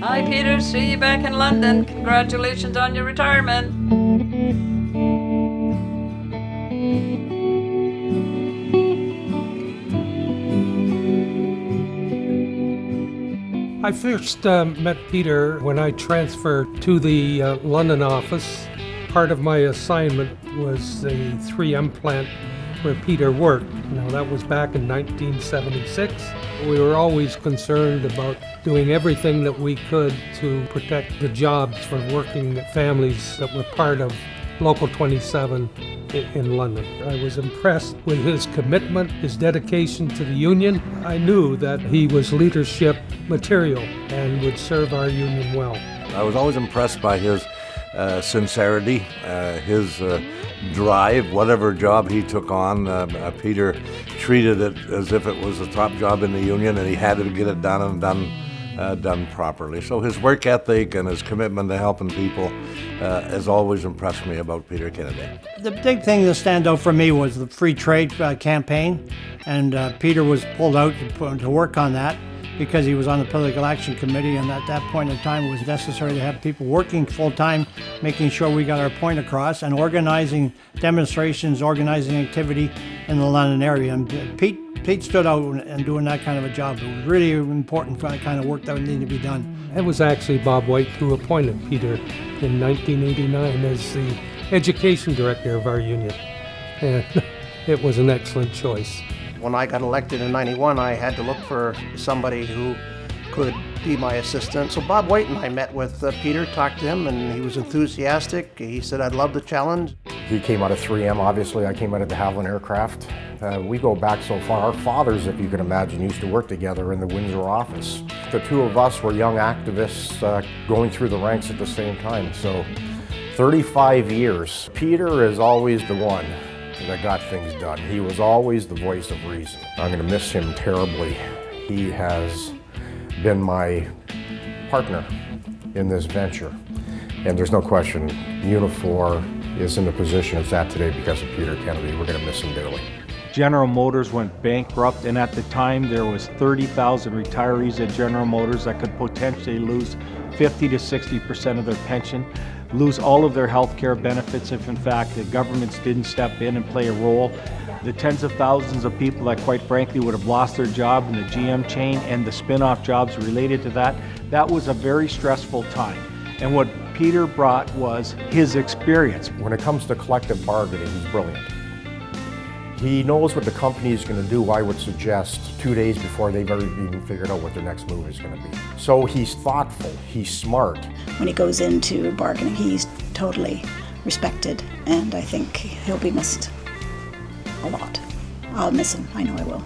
Hi Peter, see you back in London. Congratulations on your retirement. I first met Peter when I transferred to the London office. Part of my assignment was the 3M plant where Peter worked. Now that was back in 1976. We were always concerned about doing everything that we could to protect the jobs for working families that were part of Local 27 in London. I was impressed with his commitment, his dedication to the union. I knew that he was leadership material and would serve our union well. I was always impressed by his sincerity, his drive. Whatever job he took on, Peter treated it as if it was the top job in the union, and he had to get it done and done properly. So his work ethic and his commitment to helping people has always impressed me about Peter Kennedy. The big thing that stand out for me was the free trade campaign, and Peter was pulled out to work on that because he was on the Political Action Committee, and at that point in time it was necessary to have people working full-time, making sure we got our point across, and organizing demonstrations, organizing activity in the London area. And Pete stood out and doing that kind of a job. It was really important for the kind of work that would need to be done. It was actually Bob White who appointed Peter in 1989 as the education director of our union. And it was an excellent choice. When I got elected in '91, I had to look for somebody who could be my assistant. So Bob White and I met with Peter, talked to him, and he was enthusiastic. He said, "I'd love the challenge." He came out of 3M, obviously. I came out of de Havilland Aircraft. We go back so far. Our fathers, if you can imagine, used to work together in the Windsor office. The two of us were young activists going through the ranks at the same time. So 35 years. Peter is always the one that got things done. He was always the voice of reason. I'm going to miss him terribly. He has been my partner in this venture. And there's no question, Unifor is in the position it's at today because of Peter Kennedy. We're going to miss him dearly. General Motors went bankrupt, and at the time there was 30,000 retirees at General Motors that could potentially lose 50 to 60% of their pension, lose all of their health care benefits if in fact the governments didn't step in and play a role. The tens of thousands of people that quite frankly would have lost their job in the GM chain and the spin-off jobs related to that, that was a very stressful time. And what Peter brought was his experience. When it comes to collective bargaining, he's brilliant. He knows what the company is going to do, I would suggest, 2 days before they've even figured out what their next move is going to be. So he's thoughtful, he's smart. When he goes into bargaining, he's totally respected, and I think he'll be missed a lot. I'll miss him, I know I will.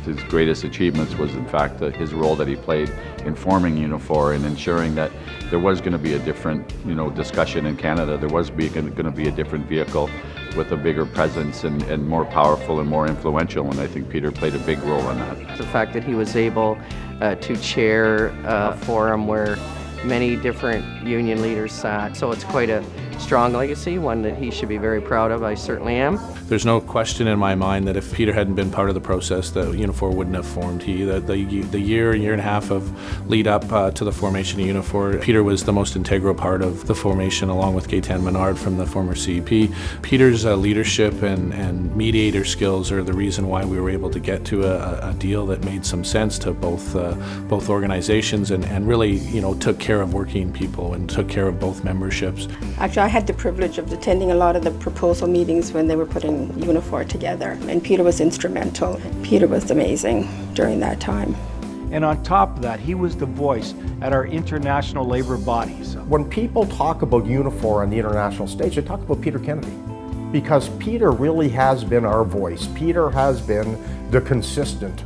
His greatest achievements was in fact his role that he played in forming Unifor and ensuring that there was going to be a different discussion in Canada. There was going to be a different vehicle with a bigger presence and more powerful and more influential, and I think Peter played a big role in that. The fact that he was able to chair a forum where many different union leaders sat, so it's quite a strong legacy, one that he should be very proud of. I certainly am. There's no question in my mind that if Peter hadn't been part of the process, that Unifor wouldn't have formed. The year and a half of lead up to the formation of Unifor, Peter was the most integral part of the formation, along with Gaetan Menard from the former CEP. Peter's leadership and mediator skills are the reason why we were able to get to a deal that made some sense to both organizations and really took care of working people and took care of both memberships. Actually, I had the privilege of attending a lot of the proposal meetings when they were putting Unifor together, and Peter was instrumental. Peter was amazing during that time. And on top of that, he was the voice at our international labor bodies. When people talk about Unifor on the international stage, they talk about Peter Kennedy. because Peter really has been our voice. Peter has been the consistent.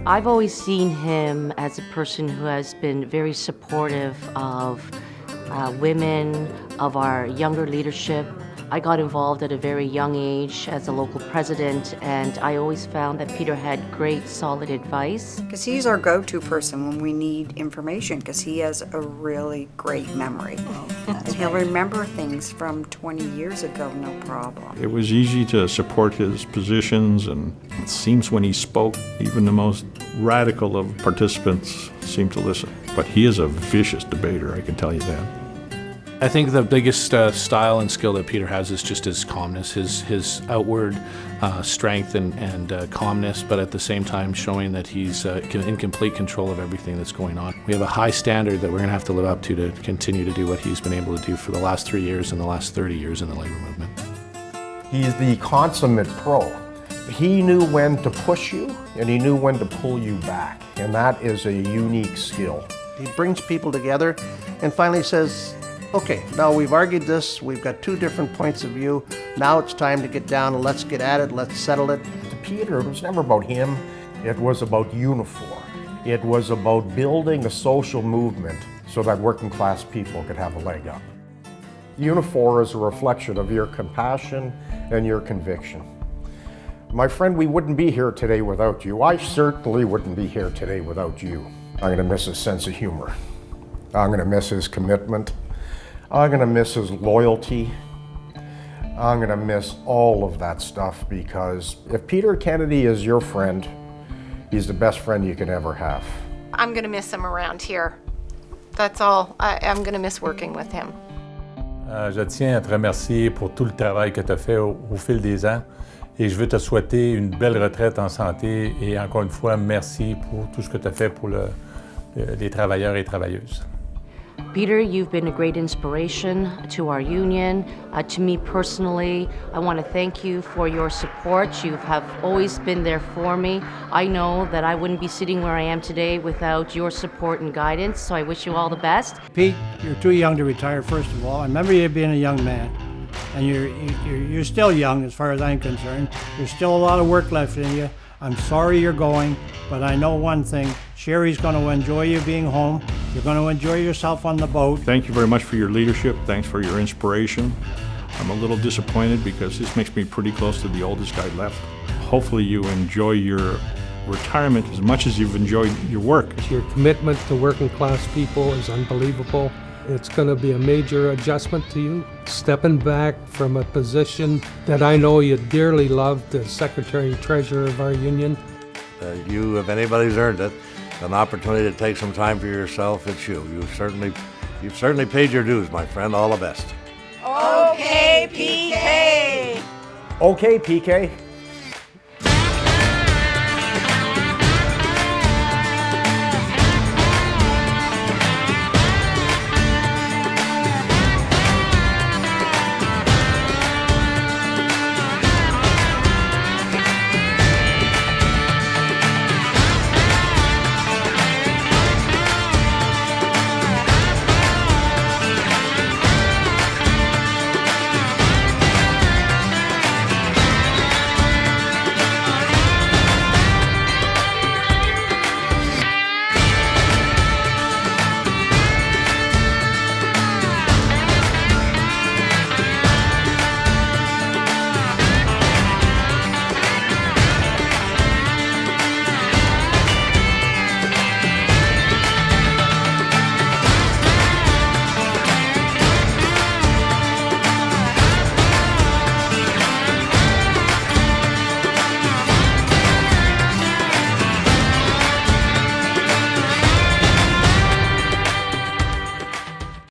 I've always seen him as a person who has been very supportive of women, of our younger leadership. I got involved at a very young age as a local president, and I always found that Peter had great, solid advice. Because he's our go-to person when we need information, because he has a really great memory. And he'll remember things from 20 years ago, no problem. It was easy to support his positions, and it seems when he spoke, even the most radical of participants seemed to listen. But he is a vicious debater, I can tell you that. I think the biggest style and skill that Peter has is just his calmness, his outward strength and calmness, but at the same time showing that he's in complete control of everything that's going on. We have a high standard that we're going to have to live up to continue to do what he's been able to do for the last 3 years and the last 30 years in the labor movement. He's the consummate pro. He knew when to push you and he knew when to pull you back, and that is a unique skill. He brings people together and finally says, okay, now we've argued this, we've got two different points of view, now it's time to get down and let's get at it, let's settle it. To Peter, it was never about him, it was about Unifor. It was about building a social movement so that working class people could have a leg up. Unifor is a reflection of your compassion and your conviction. My friend, we wouldn't be here today without you. I certainly wouldn't be here today without you. I'm gonna miss his sense of humor. I'm gonna miss his commitment. I'm gonna miss his loyalty. I'm gonna miss all of that stuff, because if Peter Kennedy is your friend, he's the best friend you can ever have. I'm gonna miss him around here. That's all. I'm gonna miss working with him. Je tiens à te remercier pour tout le travail que tu as fait au fil des ans, et je veux te souhaiter une belle retraite en santé, et encore une fois, merci pour tout ce que tu as fait pour les travailleurs et travailleuses. Peter, you've been a great inspiration to our union, to me personally. I want to thank you for your support. You have always been there for me. I know that I wouldn't be sitting where I am today without your support and guidance, so I wish you all the best. Pete, you're too young to retire, first of all. I remember you being a young man, and you're still young as far as I'm concerned. There's still a lot of work left in you. I'm sorry you're going, but I know one thing. Sherry's going to enjoy you being home. You're going to enjoy yourself on the boat. Thank you very much for your leadership. Thanks for your inspiration. I'm a little disappointed because this makes me pretty close to the oldest guy left. Hopefully you enjoy your retirement as much as you've enjoyed your work. Your commitment to working class people is unbelievable. It's going to be a major adjustment to you, stepping back from a position that I know you dearly loved as Secretary-Treasurer of our union. You, if anybody's earned it, an opportunity to take some time for yourself, it's you. You've certainly paid your dues, my friend. All the best. Okay, PK. Okay, PK.